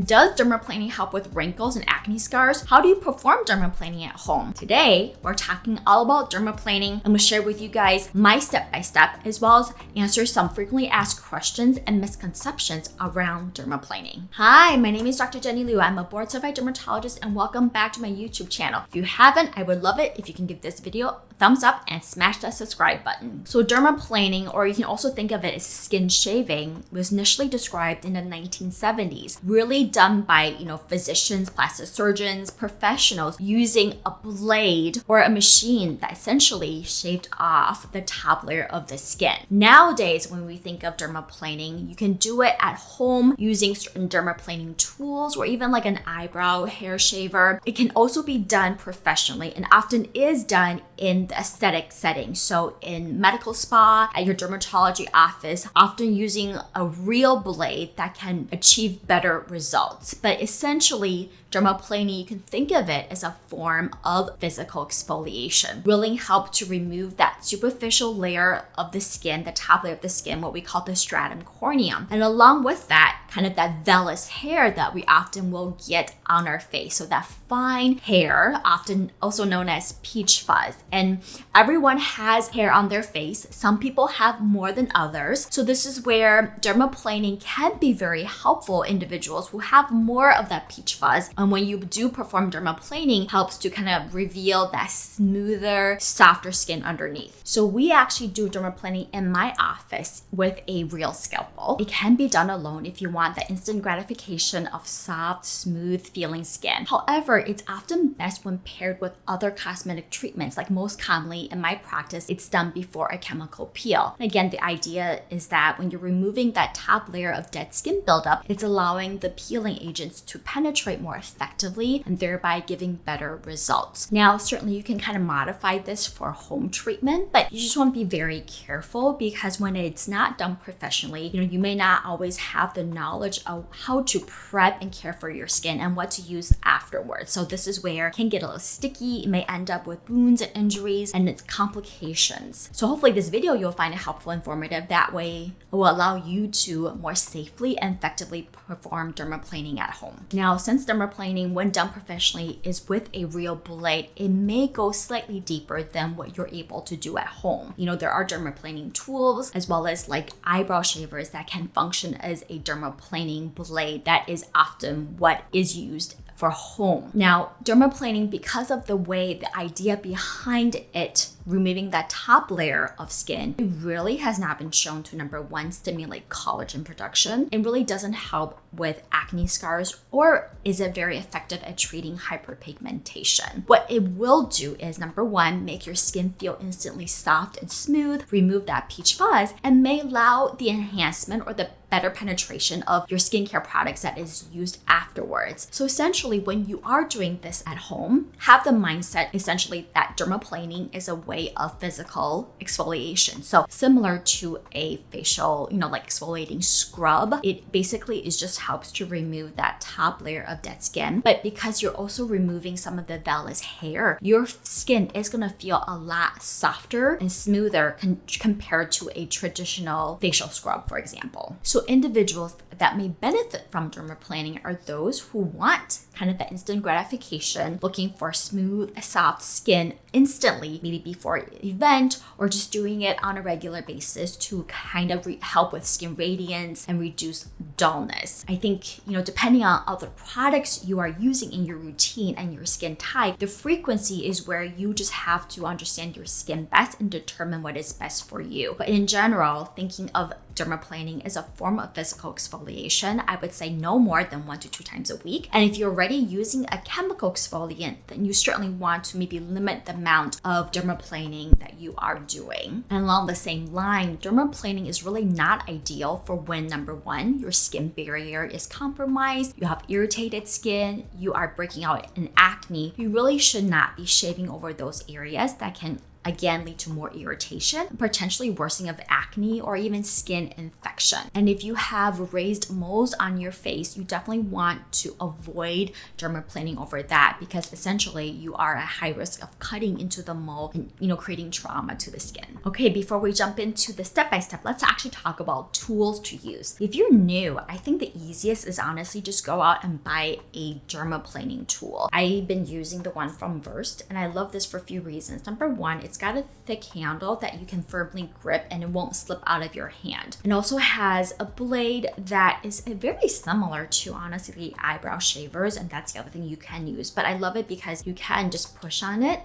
Does dermaplaning help with wrinkles and acne scars? How do you perform dermaplaning at home? Today, we're talking all about dermaplaning. I'm going to share with you guys my step-by-step as well as answer some frequently asked questions and misconceptions around dermaplaning. Hi, my name is Dr. Jenny Liu. I'm a board-certified dermatologist and welcome back to my YouTube channel. If you haven't, I would love it if you can give this video a thumbs up and smash that subscribe button. So dermaplaning, or you can also think of it as skin shaving, was initially described in the 1970s, really done by, physicians, plastic surgeons, professionals using a blade or a machine that essentially shaved off the top layer of the skin. Nowadays, when we think of dermaplaning, you can do it at home using certain dermaplaning tools or even like an eyebrow hair shaver. It can also be done professionally and often is done in the aesthetic setting. So in medical spa, at your dermatology office, often using a real blade that can achieve better results. But essentially, dermaplaning, you can think of it as a form of physical exfoliation. Really help to remove that superficial layer of the skin, the top layer of the skin, what we call the stratum corneum. And along with that, kind of that vellus hair that we often will get on our face. So that fine hair, often also known as peach fuzz. And everyone has hair on their face. Some people have more than others. So this is where dermaplaning can be very helpful individuals who have more of that peach fuzz. And when you do perform dermaplaning, helps to kind of reveal that smoother, softer skin underneath. So we actually do dermaplaning in my office with a real scalpel. It can be done alone if you want that instant gratification of soft, smooth feeling skin. However, it's often best when paired with other cosmetic treatments. Like most commonly in my practice, it's done before a chemical peel. And again, the idea is that when you're removing that top layer of dead skin buildup, it's allowing the peeling agents to penetrate more effectively and thereby giving better results. Now, certainly you can kind of modify this for home treatment, but you just want to be very careful because when it's not done professionally, you may not always have the knowledge of how to prep and care for your skin and what to use afterwards. So this is where it can get a little sticky. It may end up with wounds and injuries and its complications. So hopefully this video you'll find it helpful, informative. That way it will allow you to more safely and effectively perform dermaplaning at home. Now, since dermaplaning, when done professionally, is with a real blade, it may go slightly deeper than what you're able to do at home. There are dermaplaning tools as well as like eyebrow shavers that can function as a dermaplaning blade. That is often what is used for home. Now, dermaplaning, because of the way the idea behind it, removing that top layer of skin, it really has not been shown to, number one, stimulate collagen production. It really doesn't help with acne scars, or is it very effective at treating hyperpigmentation. What it will do is, number one, make your skin feel instantly soft and smooth, remove that peach fuzz, and may allow the enhancement or the better penetration of your skincare products that is used afterwards. So essentially, when you are doing this at home, have the mindset essentially that dermaplaning is a way of physical exfoliation. So similar to a facial, like exfoliating scrub, it basically just helps to remove that top layer of dead skin. But because you're also removing some of the vellus hair, your skin is gonna feel a lot softer and smoother compared to a traditional facial scrub, for example. So individuals that may benefit from dermaplaning are those who want kind of the instant gratification, looking for smooth, soft skin instantly, maybe before an event, or just doing it on a regular basis to kind of help with skin radiance and reduce dullness. I think, depending on other products you are using in your routine and your skin type, the frequency is where you just have to understand your skin best and determine what is best for you. But in general, thinking of dermaplaning as a form of physical exfoliation, I would say no more than 1 to 2 times a week. And if you're already using a chemical exfoliant, then you certainly want to maybe limit the amount of dermaplaning that you are doing. And along the same line, dermaplaning is really not ideal for when, number one, your skin barrier is compromised, you have irritated skin, you are breaking out in acne. You really should not be shaving over those areas that can again lead to more irritation, potentially worsening of acne or even skin infection. And if you have raised moles on your face, you definitely want to avoid dermaplaning over that, because essentially you are at high risk of cutting into the mole and creating trauma to the skin. Okay, before we jump into the step-by-step, let's actually talk about tools to use. If you're new, I think the easiest is honestly just go out and buy a dermaplaning tool. I've been using the one from Versed, and I love this for a few reasons. Number one, it's got a thick handle that you can firmly grip and it won't slip out of your hand. It also has a blade that is very similar to, honestly, eyebrow shavers, and that's the other thing you can use. But I love it because you can just push on it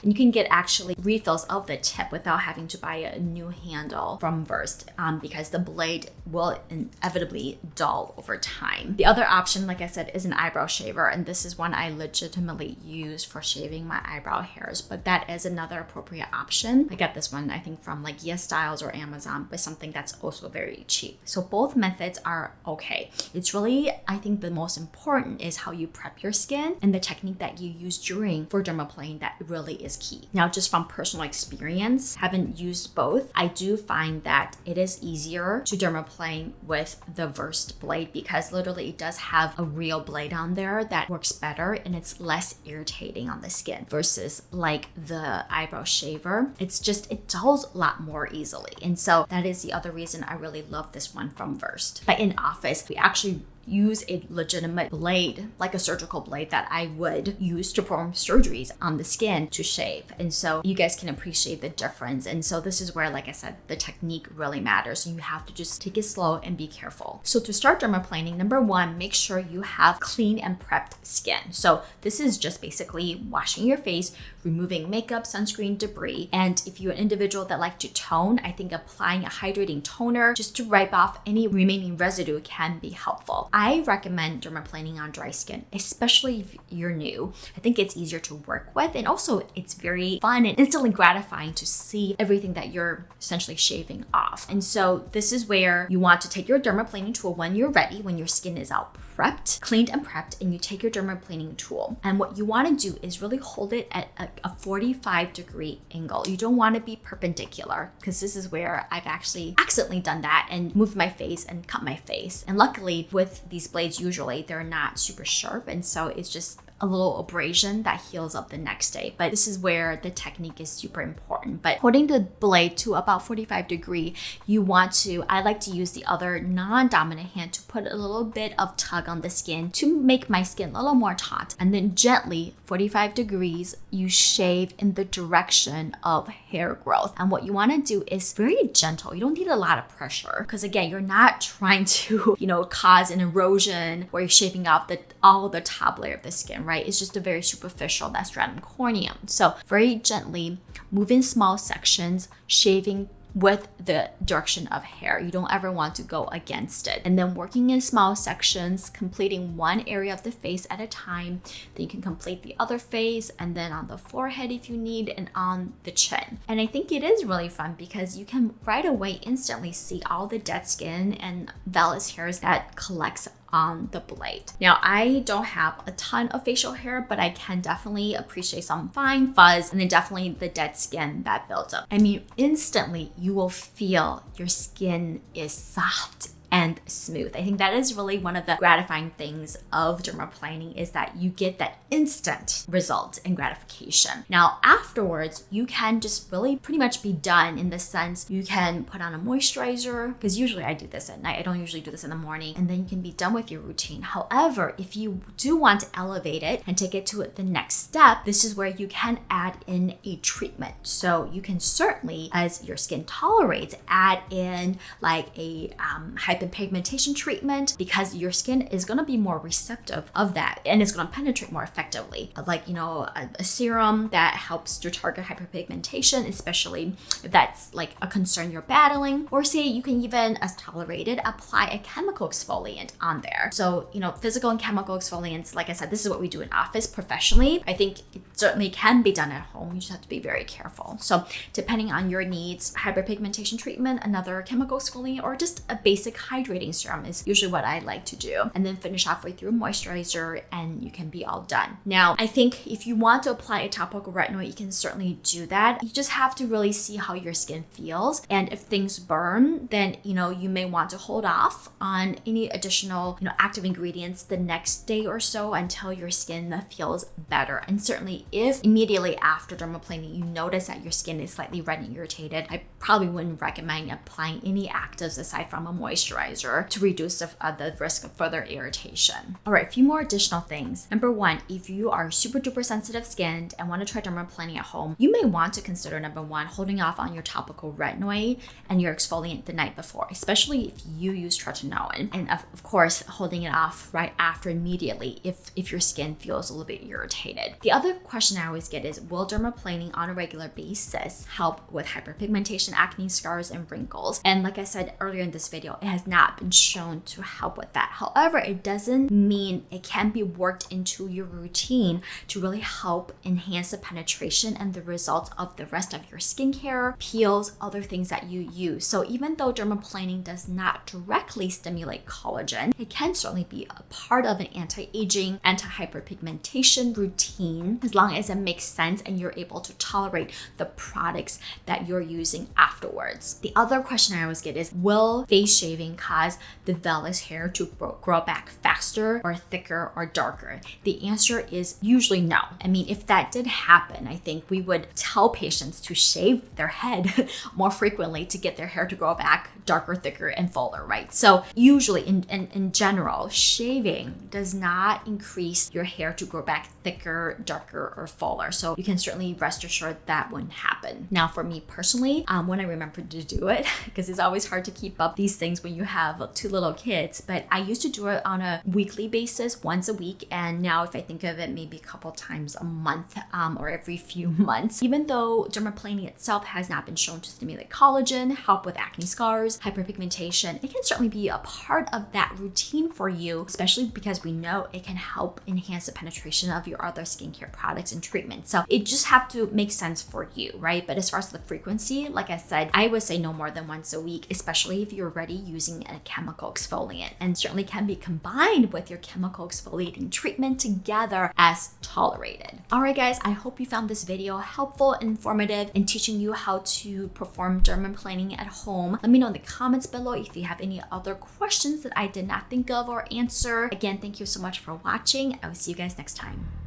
and you can get actually refills of the tip without having to buy a new handle from Versed, because the blade will inevitably dull over time. The other option, like I said, is an eyebrow shaver, and this is one I legitimately use for shaving my eyebrow hairs, but that is another appropriate option. I got this one, I think, from like Yes Styles or Amazon, but something that's also very cheap. So both methods are okay. It's really, I think the most important is how you prep your skin and the technique that you use during for dermaplaning that really is key. Now, just from personal experience, haven't used both, I do find that it is easier to dermaplane with the Versed blade because literally it does have a real blade on there that works better and it's less irritating on the skin versus like the eyebrow shaver. It dulls a lot more easily. And so that is the other reason I really love this one from Versed. But in office, we actually use a legitimate blade, like a surgical blade that I would use to perform surgeries on the skin to shave. And so you guys can appreciate the difference. And so this is where, like I said, the technique really matters. So you have to just take it slow and be careful. So to start dermaplaning, number one, make sure you have clean and prepped skin. So this is just basically washing your face, removing makeup, sunscreen, debris. And if you're an individual that like to tone, I think applying a hydrating toner just to wipe off any remaining residue can be helpful. I recommend dermaplaning on dry skin, especially if you're new. I think it's easier to work with, and also it's very fun and instantly gratifying to see everything that you're essentially shaving off. And so this is where you want to take your dermaplaning tool when you're ready, when your skin is out prepped, cleaned and prepped, and you take your dermaplaning tool. And what you want to do is really hold it at a 45-degree angle. You don't want to be perpendicular, because this is where I've actually accidentally done that and moved my face and cut my face. And luckily with these blades, usually they're not super sharp, and so it's just a little abrasion that heals up the next day. But this is where the technique is super important. But holding the blade to about 45 degree, I like to use the other non-dominant hand to put a little bit of tug on the skin to make my skin a little more taut. And then gently, 45 degrees, you shave in the direction of hair growth. And what you want to do is very gentle. You don't need a lot of pressure, because again, you're not trying to, cause an erosion where you're shaving off all the top layer of the skin, right? It's just a very superficial, that stratum corneum. So very gently move in small sections, shaving with the direction of hair. You don't ever want to go against it. And then working in small sections, completing one area of the face at a time. Then you can complete the other face, and then on the forehead if you need, and on the chin. And I think it is really fun because you can right away instantly see all the dead skin and vellus hairs that collects on the blade. Now, I don't have a ton of facial hair, but I can definitely appreciate some fine fuzz and then definitely the dead skin that builds up. I mean, instantly you will feel your skin is soft and smooth. I think that is really one of the gratifying things of dermaplaning, is that you get that instant result and gratification. Now, afterwards, you can just really pretty much be done, in the sense you can put on a moisturizer, because usually I do this at night. I don't usually do this in the morning, and then you can be done with your routine. However, if you do want to elevate it and take it to the next step, this is where you can add in a treatment. So you can certainly, as your skin tolerates, add in like a hyperpigmentation treatment, because your skin is going to be more receptive of that and it's going to penetrate more effectively. Like, a serum that helps to target hyperpigmentation, especially if that's like a concern you're battling. Or say you can even, as tolerated, apply a chemical exfoliant on there. So, physical and chemical exfoliants, like I said, this is what we do in office professionally. I think certainly can be done at home. You just have to be very careful. So depending on your needs, hyperpigmentation treatment, another chemical exfoliant, or just a basic hydrating serum is usually what I like to do. And then finish halfway through moisturizer and you can be all done. Now, I think if you want to apply a topical retinoid, you can certainly do that. You just have to really see how your skin feels. And if things burn, then, you may want to hold off on any additional, active ingredients the next day or so until your skin feels better. And certainly if immediately after dermaplaning, you notice that your skin is slightly red and irritated, I probably wouldn't recommend applying any actives aside from a moisturizer to reduce the risk of further irritation. All right, a few more additional things. Number one, if you are super duper sensitive skinned and want to try dermaplaning at home, you may want to consider number one, holding off on your topical retinoid and your exfoliant the night before, especially if you use tretinoin. And of course, holding it off right after immediately if your skin feels a little bit irritated. The other question I always get is, will dermaplaning on a regular basis help with hyperpigmentation, acne scars, and wrinkles? And like I said earlier in this video, it has not been shown to help with that. However, it doesn't mean it can be worked into your routine to really help enhance the penetration and the results of the rest of your skincare, peels, other things that you use. So even though dermaplaning does not directly stimulate collagen, it can certainly be a part of an anti-aging, anti-hyperpigmentation routine as long as it makes sense and you're able to tolerate the products that you're using afterwards. The other question I always get is, will face shaving cause the vellus hair to grow back faster or thicker or darker? The answer is usually no. I mean, if that did happen, I think we would tell patients to shave their head more frequently to get their hair to grow back darker, thicker, and fuller, right? So usually in general, shaving does not increase your hair to grow back thicker, darker, or fuller. So you can certainly rest assured that wouldn't happen. Now, for me personally, when I remember to do it, because it's always hard to keep up these things when you have two little kids, but I used to do it on a weekly basis, once a week. And now if I think of it, maybe a couple times a month or every few months. Even though dermaplaning itself has not been shown to stimulate collagen, help with acne scars, hyperpigmentation, it can certainly be a part of that routine for you, especially because we know it can help enhance the penetration of your other skincare products and treatments. So it just have to make sense for you, right? But as far as the frequency, like I said, I would say no more than once a week, especially if you're already using a chemical exfoliant, and certainly can be combined with your chemical exfoliating treatment together as tolerated. All right, guys, I hope you found this video helpful, informative in teaching you how to perform dermaplaning at home. Let me know in the comments below if you have any other questions that I did not think of or answer. Again, thank you so much for watching. I will see you guys next time.